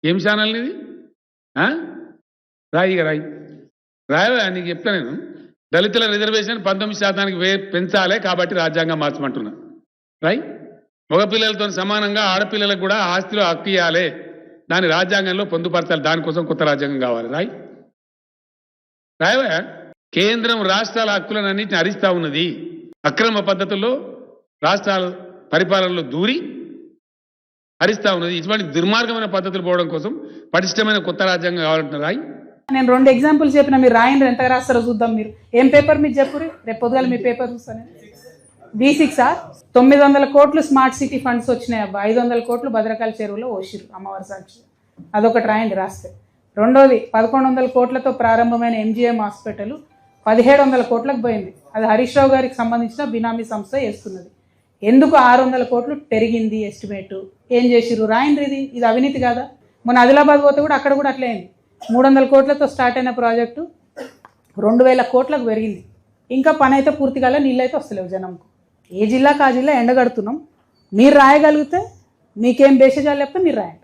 ఏం ఛానల్ ఇది? రాయి రాయి రాయవా? నీకు చెప్తా నేను. దళితుల రిజర్వేషన్ 19% పెంచాలి కాబట్టి రాజ్యాంగం మార్చమంటున్నా. రాయి. మగపిల్లలతో సమానంగా ఆడపిల్లలకు కూడా ఆస్తిలో హక్కు ఇవ్వాలి, దాని రాజ్యాంగంలో పొందుపరచాలి, దానికోసం కొత్త రాజ్యాంగం కావాలి. రాయవా? కేంద్రం రాష్ట్రాల హక్కులన్నింటిని హరిస్తా ఉన్నది. అక్రమ పద్ధతుల్లో రాష్ట్రాల పరిపాలనలో దూరి హరిస్తా ఉన్నది. ఇటువంటి దుర్మార్గమైన పద్ధతులు పోవడం కోసం పటిష్టమైన కొత్త రాజ్యాంగం కావాలంటున్నారు. రాయి. నేను 2 ఎగ్జాంపుల్స్ చెప్పిన, మీరు రాయండి, ఎంత రాస్తారో చూద్దాం. మీరు ఏం పేపర్ మీకు చెప్పురు, రేపు పొద్దుగాల మీ పేపర్ చూస్తాను. V6 900 కోట్లు స్మార్ట్ సిటీ ఫండ్స్ వచ్చినాయి అబ్బా, 500 కోట్లు భద్రకాళి చెరువులో ఓసిరు అమ్మవారి సాక్షి. అదొకటి రాయండి రాస్తే. రెండోది 1100 కోట్లతో ప్రారంభమైన MGM హాస్పిటల్ 1700 కోట్లకు పోయింది. అది హరీష్ రావు గారికి సంబంధించిన బినామీ సంస్థ వేస్తున్నది. ఎందుకు 600 కోట్లు పెరిగింది ఎస్టిమేటు, ఏం చేసిరు రాయండి. ఇది అవినీతి కాదా? మొన్న ఆదిలాబాద్ పోతే కూడా అక్కడ కూడా అట్లే అయింది. 300 కోట్లతో స్టార్ట్ అయిన ప్రాజెక్టు 2000 కోట్లకు పెరిగింది. ఇంకా పని అయితే పూర్తి కాలే, నీళ్ళు అయితే వస్తలేవు జనంకు. ఏ జిల్లాకు ఆ జిల్లా ఎండగడుతున్నాం. మీరు రాయగలిగితే మీకేం బేషజాలు చెప్తే మీరు రాయండి.